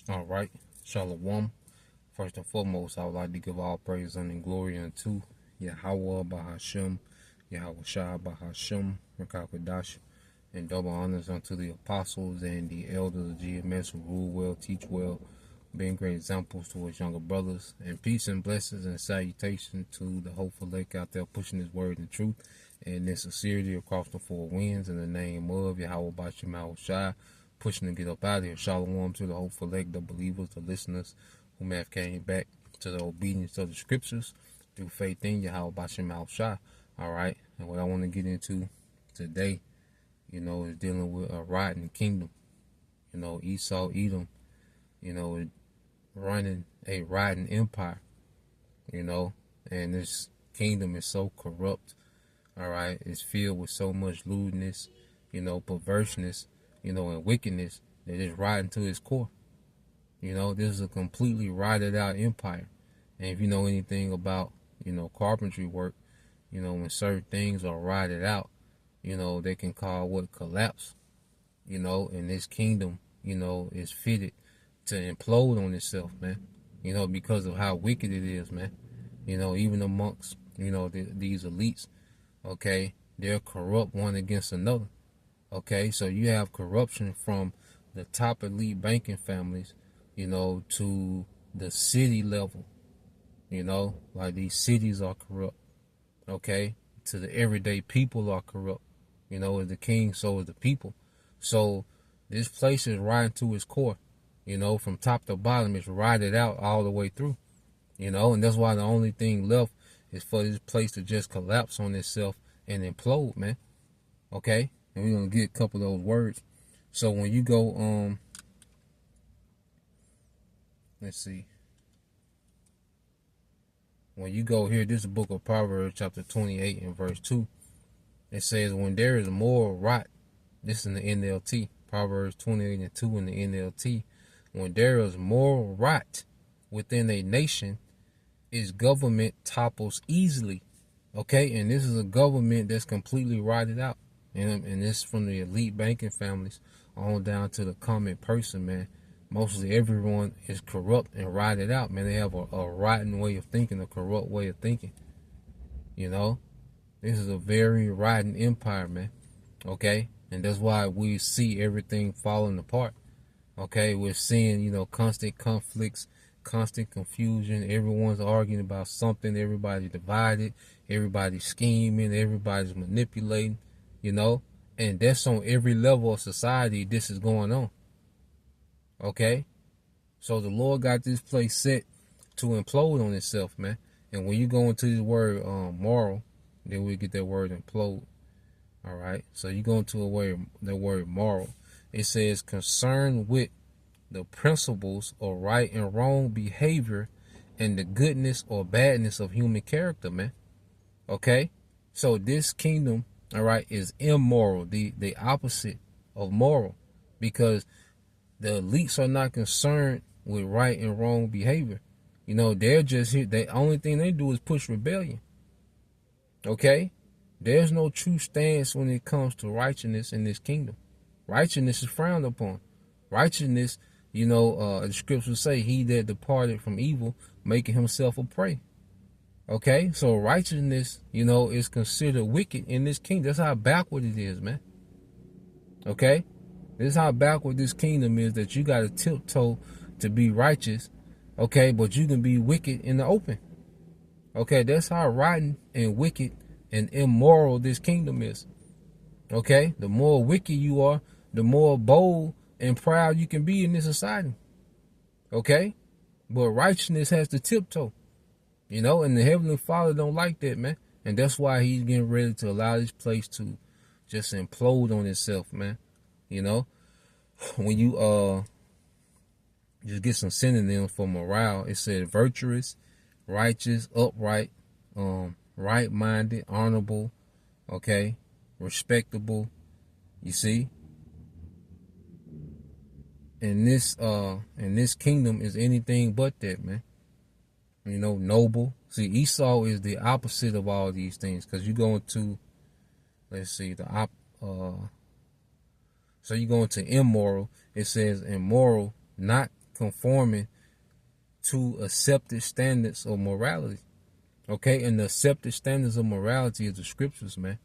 All right, Shalom. First and foremost, I would like to give all praise and glory unto Yahweh Bahashem, Yahweh Shah Bahashem, Rakakadash, and double honors unto the apostles and the elders of GMS who rule well, teach well, being great examples to his younger brothers. And peace and blessings and salutation to the hopeful lake out there pushing his word and truth and in sincerity across the four winds in the name of Yahweh Bashem Yahweh Shai, pushing to get up out of here. Shalom to the hopeful lake, the believers, the listeners who may have came back to the obedience of the scriptures through faith in Yahweh Bashem Yahweh Shai. All right, and what I want to get into today, is dealing with a rotten kingdom. Esau, Edom, running a rotten empire, and this kingdom is so corrupt. All right, it's filled with so much lewdness, perverseness, and wickedness that it's rotten to its core. This is a completely rotted out empire. And if you know anything about, carpentry work, when certain things are rotted out, they can call what collapse, and this kingdom, is fitted to implode on itself, man, because of how wicked it is, man. Even amongst, these elites, okay, they're corrupt one against another. Okay, so you have corruption from the top elite banking families, to the city level, like these cities are corrupt, okay, to the everyday people are corrupt, as the king, so is the people. So this place is rotting to its core, from top to bottom, it's rotted out all the way through, and that's why the only thing left is for this place to just collapse on itself and implode, man, okay? And we're going to get a couple of those words. So when you go, let's see. When you go here, this is the book of Proverbs, chapter 28 and verse 2. It says, when there is moral rot, this is in the NLT, Proverbs 28 and 2 in the NLT. When there is moral rot within a nation, its government topples easily. Okay, and this is a government that's completely rotted out. And this from the elite banking families on down to the common person, man. Mostly everyone is corrupt and rotted out, man. They have a rotten way of thinking, a corrupt way of thinking. This is a very rotten empire, man. Okay? And that's why we see everything falling apart. Okay? We're seeing, constant conflicts, constant confusion. Everyone's arguing about something. Everybody's divided. Everybody's scheming. Everybody's manipulating. And that's on every level of society. This is going on. Okay, so the Lord got this place set to implode on itself, man. And when you go into this word moral, then we get that word implode. All right, so you go into the word moral. It says concerned with the principles of right and wrong behavior and the goodness or badness of human character, man. Okay, so this kingdom, all right, is immoral, the opposite of moral, because the elites are not concerned with right and wrong behavior. They're just here. The only thing they do is push rebellion. Okay? There's no true stance when it comes to righteousness in this kingdom. Righteousness is frowned upon. Righteousness, the scriptures say, he that departed from evil, making himself a prey. Okay, so righteousness, is considered wicked in this kingdom. That's how backward it is, man. Okay, this is how backward this kingdom is, that you got to tiptoe to be righteous. Okay, but you can be wicked in the open. Okay, that's how rotten and wicked and immoral this kingdom is. Okay, the more wicked you are, the more bold and proud you can be in this society. Okay, but righteousness has to tiptoe. And the Heavenly Father don't like that, man. And that's why he's getting ready to allow this place to just implode on itself, man. When you just get some synonyms for morale, it said virtuous, righteous, upright, right-minded, honorable, okay, respectable. You see? And this kingdom is anything but that, man. Noble. See, Esau is the opposite of all these things, because you go into, let's see, so you go into immoral. It says immoral, not conforming to accepted standards of morality. Okay, and the accepted standards of morality is the scriptures, man.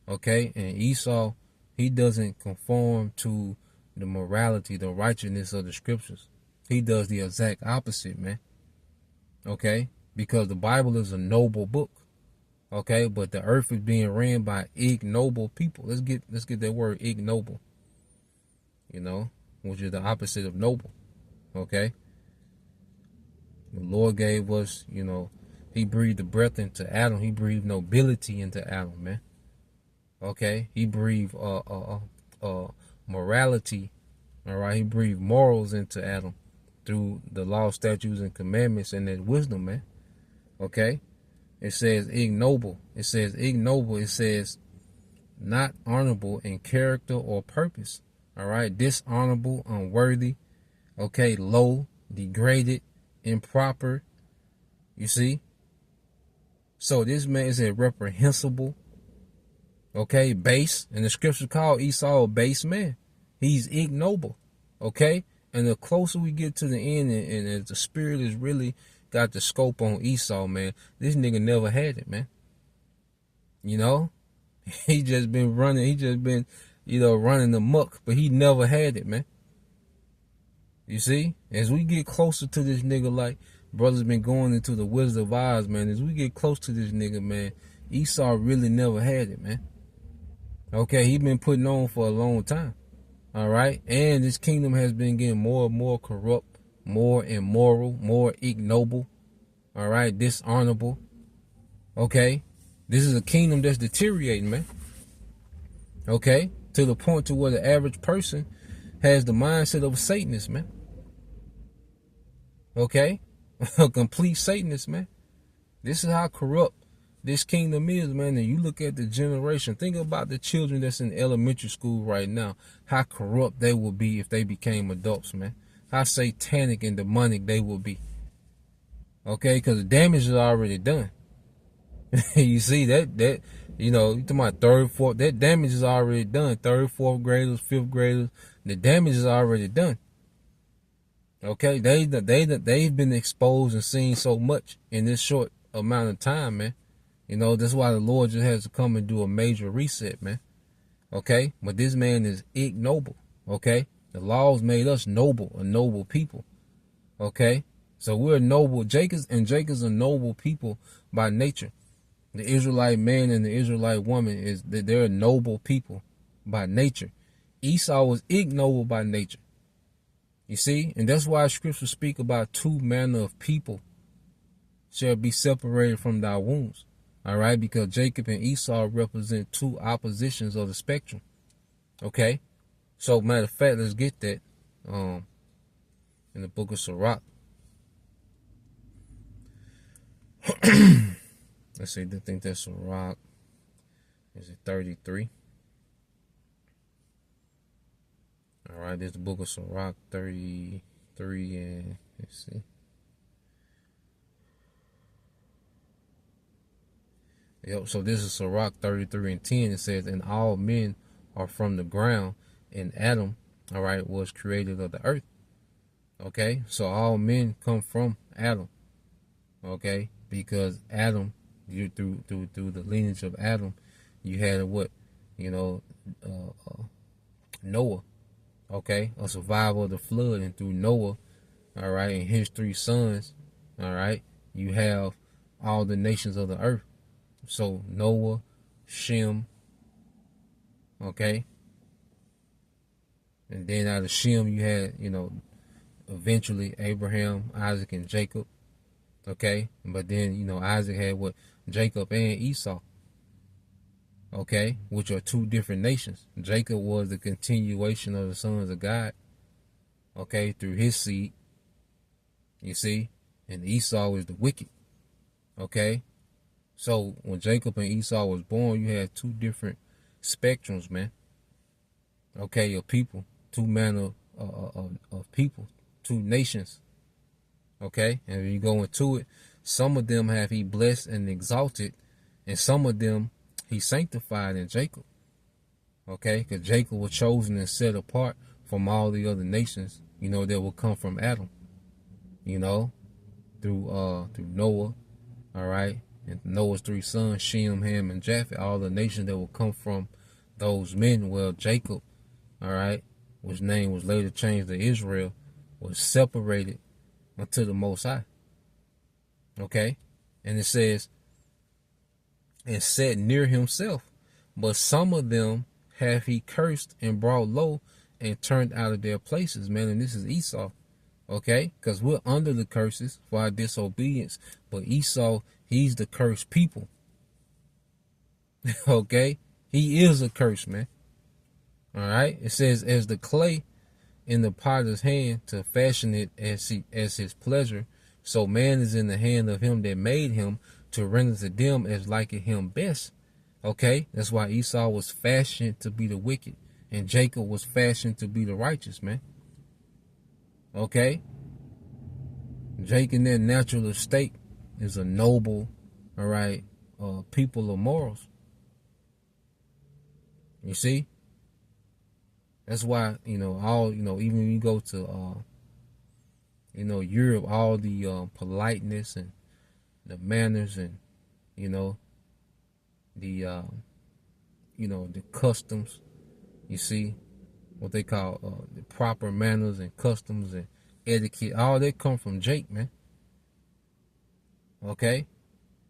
Okay, and Esau, he doesn't conform to the morality, the righteousness of the scriptures. He does the exact opposite, man. Okay, because the Bible is a noble book. Okay, but the earth is being ran by ignoble people. Let's get that word ignoble. You know, which is the opposite of noble. Okay. The Lord gave us, you know, he breathed the breath into Adam. He breathed nobility into Adam, man. Okay. He breathed morality. All right. He breathed morals into Adam through the law, statutes, and commandments and that wisdom, man. Okay. It says ignoble. It says ignoble. It says not honorable in character or purpose. All right. Dishonorable, unworthy. Okay. Low, degraded, improper. You see? So this man is a reprehensible. Okay. Base. And the scripture called Esau a base man. He's ignoble. Okay. And the closer we get to the end, and as the spirit is really got the scope on Esau, man, this nigga never had it, man. You know, he just been running. He just been, you know, running amok, but he never had it, man. You see, as we get closer to this nigga, like brothers been going into the Wizard of Oz, man, as we get close to this nigga, man, Esau really never had it, man. Okay, he been putting on for a long time. All right. And this kingdom has been getting more and more corrupt, more immoral, more ignoble. All right. Dishonorable. Okay. This is a kingdom that's deteriorating, man. Okay. To the point to where the average person has the mindset of a Satanist, man. Okay. A complete Satanist, man. This is how corrupt this kingdom is, man. And you look at the generation, think about the children that's in elementary school right now, how corrupt they would be if they became adults, man. How satanic and demonic they would be. Okay, because the damage is already done. You see that you know, you talking about third, fourth, that damage is already done. Third, fourth graders, fifth graders, the damage is already done. Okay, they've been exposed and seen so much in this short amount of time, man. You know, that's why the Lord just has to come and do a major reset, man. Okay? But this man is ignoble. Okay? The laws made us noble, a noble people. Okay? So we're noble. Jacob's a noble people by nature. The Israelite man and the Israelite woman, they're a noble people by nature. Esau was ignoble by nature. You see? And that's why scriptures speak about two manner of people shall be separated from thy wombs. All right, because Jacob and Esau represent two oppositions of the spectrum. Okay, so matter of fact, let's get that in the book of Sirach. Let's see, I think that's Sirach. Is it 33? All right, there's the book of Sirach 33, and let's see. Yep, so this is Sirach 33 and 10. It says, and all men are from the ground, and Adam, all right, was created of the earth. Okay, so all men come from Adam. Okay, because Adam, you through the lineage of Adam, you had what, you know, Noah. Okay, a survivor of the flood, and through Noah, all right, and his three sons, all right, you have all the nations of the earth. So Noah, Shem, okay, and then out of Shem you had, you know, eventually Abraham, Isaac, and Jacob, okay, but then, you know, Isaac had what, Jacob and Esau, okay, which are two different nations. Jacob was the continuation of the sons of God, okay, through his seed, you see, and Esau is the wicked, okay. So when Jacob and Esau was born, you had two different spectrums, man. Okay, of people, two manner of people, two nations. Okay, and when you go into it, some of them have he blessed and exalted, and some of them he sanctified in Jacob. Okay, because Jacob was chosen and set apart from all the other nations, you know, that will come from Adam. you know, through Noah, all right, and Noah's three sons, Shem, Ham, and Japheth, all the nations that will come from those men. Well, Jacob, all right, which name was later changed to Israel, was separated unto the Most High. Okay, and it says, and sat near himself, but some of them have he cursed and brought low and turned out of their places, man. And this is Esau. Okay, because we're under the curses for our disobedience, but Esau, he's the cursed people. Okay, he is a curse, man. All right, it says, as the clay in the potter's hand to fashion it as his pleasure, so man is in the hand of him that made him to render to them as liketh him best. Okay, that's why Esau was fashioned to be the wicked, and Jacob was fashioned to be the righteous, man. Okay, Jake in their natural estate is a noble, all right, people of morals. You see, that's why, all, even when you go to Europe, all the politeness and the manners and the the customs, you see, what they call the proper manners and customs and etiquette, all that come from Jake, man. Okay,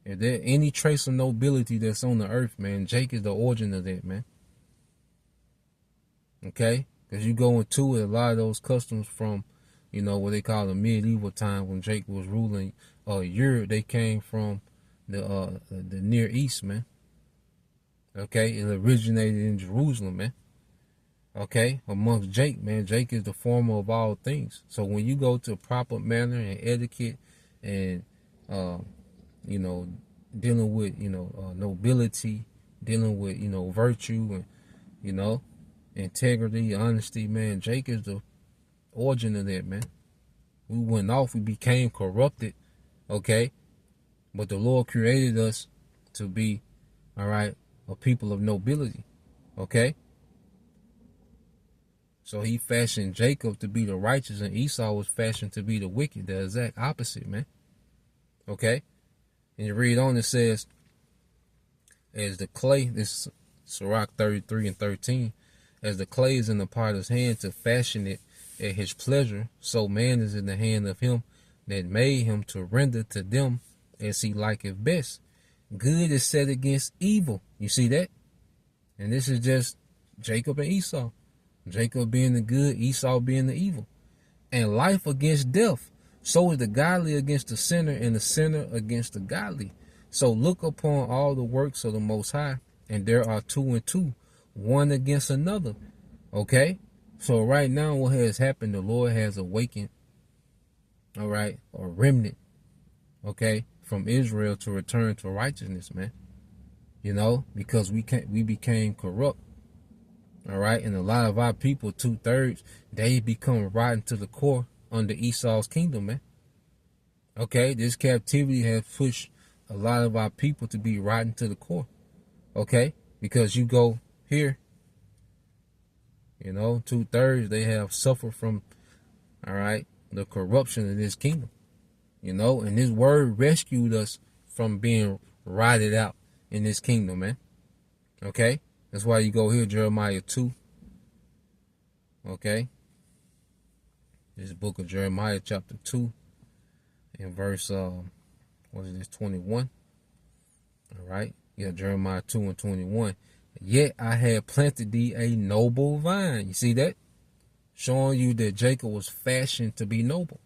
if there any trace of nobility that's on the earth, man, Jake is the origin of that, man. Okay, because you go into it, a lot of those customs from what they call the medieval time when Jake was ruling Europe, they came from the Near East, man. Okay, it originated in Jerusalem, man. Okay, amongst Jake, man, Jake is the former of all things. So when you go to proper manner and etiquette and dealing with nobility, dealing with virtue and integrity, honesty, man, Jake is the origin of that, man. We went off, we became corrupted, okay, but the Lord created us to be, all right, a people of nobility, okay. So he fashioned Jacob to be the righteous, and Esau was fashioned to be the wicked, the exact opposite, man. Okay? And you read on, it says, as the clay, this is Sirach 33 and 13, as the clay is in the potter's hand to fashion it at his pleasure, so man is in the hand of him that made him to render to them as he liketh best. Good is set against evil. You see that? And this is just Jacob and Esau. Jacob being the good, Esau being the evil. And life against death. So is the godly against the sinner, and the sinner against the godly. So look upon all the works of the Most High, and there are two and two, one against another. Okay? So right now what has happened, the Lord has awakened, all right, a remnant, okay, from Israel to return to righteousness, man. Because we became corrupt. All right, and a lot of our people, 2/3, they become rotten to the core under Esau's kingdom, man. Okay, this captivity has pushed a lot of our people to be rotten to the core. Okay, because you go here, 2/3, they have suffered from, all right, the corruption of this kingdom. And this word rescued us from being rotted out in this kingdom, man. Okay. That's why you go here, Jeremiah 2. Okay. This book of Jeremiah, chapter 2, in verse, 21. All right. Yeah, Jeremiah 2 and 21. Yet I had planted thee a noble vine. You see that? Showing you that Jacob was fashioned to be noble.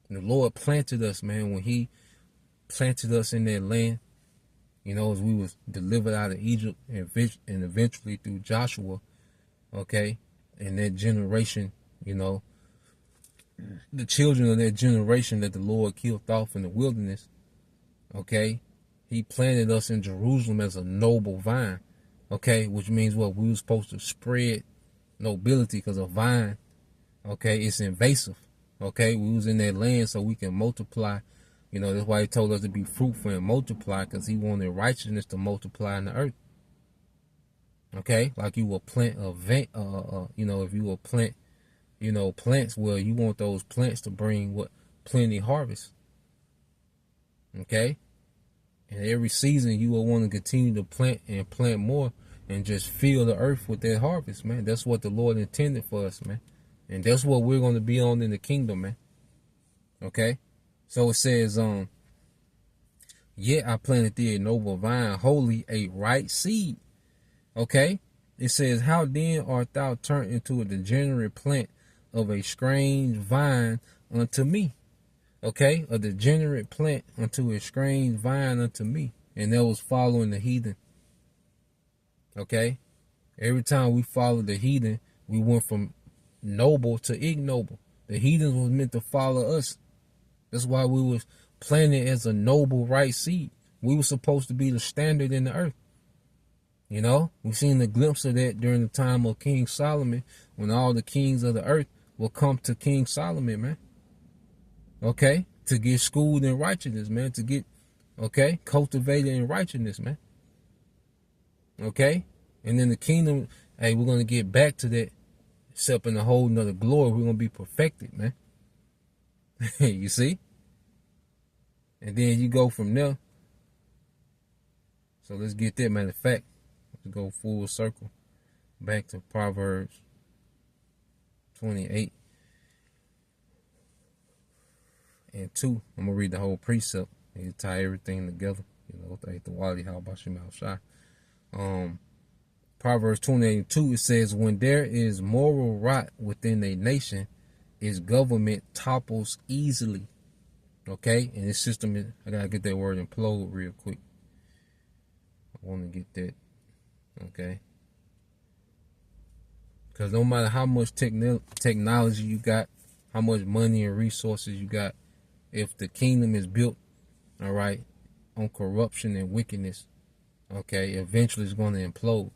And the Lord planted us, man, when he planted us in that land. As we was delivered out of Egypt and eventually through Joshua, okay, and that generation, the children of that generation that the Lord killed off in the wilderness, okay, he planted us in Jerusalem as a noble vine, okay, which means what? We were supposed to spread nobility, because a vine, okay, it's invasive, okay, we was in that land so we can multiply. That's why he told us to be fruitful and multiply, because he wanted righteousness to multiply in the earth. Okay, like you will plant if you will plant, plants, well, you want those plants to bring what? plenty harvest. Okay? And every season you will want to continue to plant and plant more and just fill the earth with that harvest, man. That's what the Lord intended for us, man. And that's what we're going to be on in the kingdom, man. Okay? So it says, yet I planted thee a noble vine, holy, a right seed. Okay? It says, how then art thou turned into a degenerate plant of a strange vine unto me? Okay? A degenerate plant unto a strange vine unto me. And that was following the heathen. Okay? Every time we followed the heathen, we went from noble to ignoble. The heathens was meant to follow us. That's why we was planted as a noble right seed. We were supposed to be the standard in the earth. You know, we've seen a glimpse of that during the time of King Solomon, when all the kings of the earth will come to King Solomon, man. Okay? To get schooled in righteousness, man. To get, okay, cultivated in righteousness, man. Okay? And then the kingdom, hey, we're going to get back to that, except in a whole nother glory. We're going to be perfected, man. You see? And then you go from there. So let's get that. Matter of fact, let's go full circle back to Proverbs 28 and 2. I'm going to read the whole precept and tie everything together. You know, thank the Wali, how about Shemal Shai. Proverbs 28 and 2, it says, when there is moral rot within a nation, its government topples easily. Okay? And this system is, I got to get that word implode real quick. I want to get that. Okay? Because no matter how much technology you got, how much money and resources you got, if the kingdom is built, all right, on corruption and wickedness, okay, eventually it's going to implode.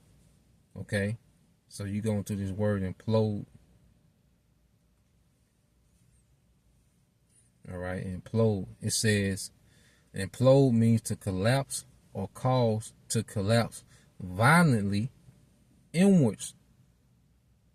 Okay? So you go into this word implode. All right, implode. It says, implode means to collapse or cause to collapse violently inwards.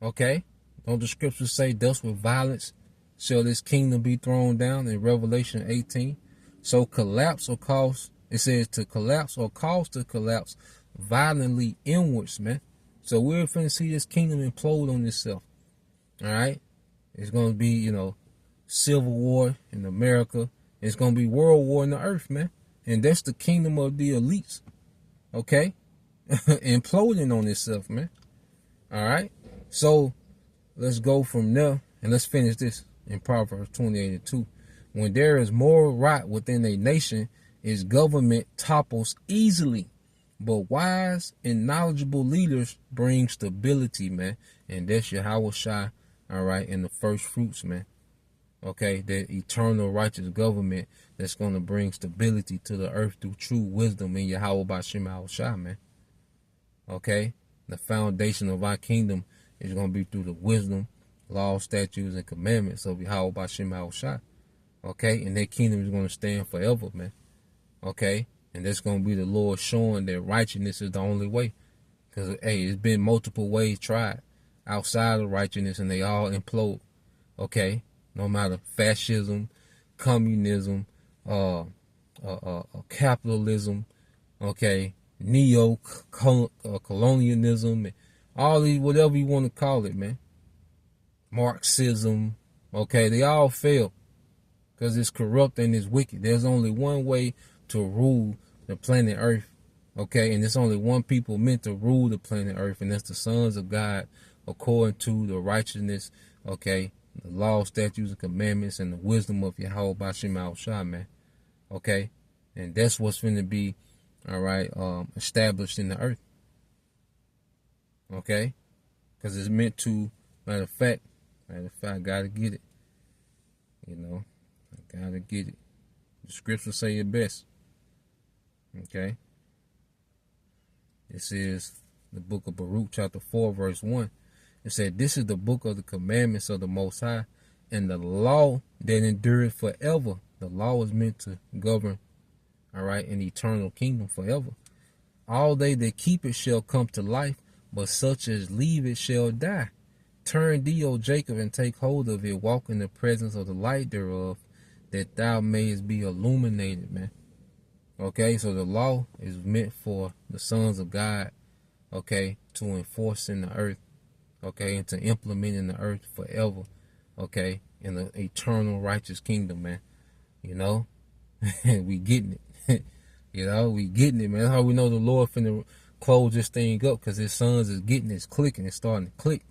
Okay? Don't the scriptures say, thus with violence shall this kingdom be thrown down in Revelation 18? So collapse or cause, it says to collapse or cause to collapse violently inwards, man. So we're finna see this kingdom implode on itself. All right? It's going to be, you know, civil war in America. It's going to be world war in the earth, man. And that's the kingdom of the elites. Okay? Imploding on itself, man. All right? So let's go from there and let's finish this in Proverbs 28 and 2. When there is moral rot within a nation, its government topples easily. But wise and knowledgeable leaders bring stability, man. And that's Yahweh Shai, all right, and the first fruits, man. Okay, that eternal righteous government that's going to bring stability to the earth through true wisdom in Yahweh Bashim Al-Shai, man. Okay, the foundation of our kingdom is going to be through the wisdom, law, statutes, and commandments of Yahweh Bashim Al-Shai. Okay, and that kingdom is going to stand forever, man. Okay, and that's going to be the Lord showing that righteousness is the only way. Because, hey, it's been multiple ways tried outside of righteousness and they all implode. Okay. No matter fascism, communism, capitalism, okay, neo-colonialism, all these, whatever you want to call it, man. Marxism, okay, they all fail because it's corrupt and it's wicked. There's only one way to rule the planet Earth, okay, and there's only one people meant to rule the planet Earth, and that's the sons of God according to the righteousness, okay, the law, statutes, and commandments, and the wisdom of Yahweh Bashim Al-Shai, man. Okay? And that's what's going to be, all right, established in the earth. Okay? Because it's meant to, matter of fact, I got to get it. You know? I got to get it. The scriptures say it best. Okay? This is the book of Baruch, chapter 4, verse 1. It said, this is the book of the commandments of the Most High and the law that endureth forever. The law is meant to govern, all right, an eternal kingdom forever. All they that keep it shall come to life, but such as leave it shall die. Turn thee, O Jacob, and take hold of it. Walk in the presence of the light thereof. that thou mayest be illuminated, man. Okay, so the law is meant for the sons of God, okay, to enforce in the earth, okay, and to implement in the earth forever, okay, in the eternal righteous kingdom, man. You know, we getting it. You know, we getting it, man. That's how we know the Lord finna close this thing up, because his sons is getting it's clicking, it's starting to click,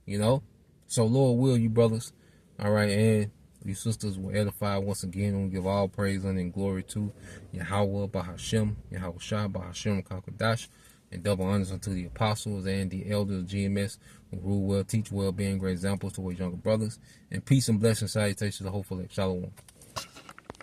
you know. So Lord will, you brothers, all right, and you sisters will edify once again, and give all praise and glory to Yahweh Bahashem, Yahweh Shah Bahashem Kakadash, and double honors unto the apostles and the elders of GMS who rule well, teach well, being great examples to our younger brothers. And peace and blessings, salutations to the hopeful. Shalom.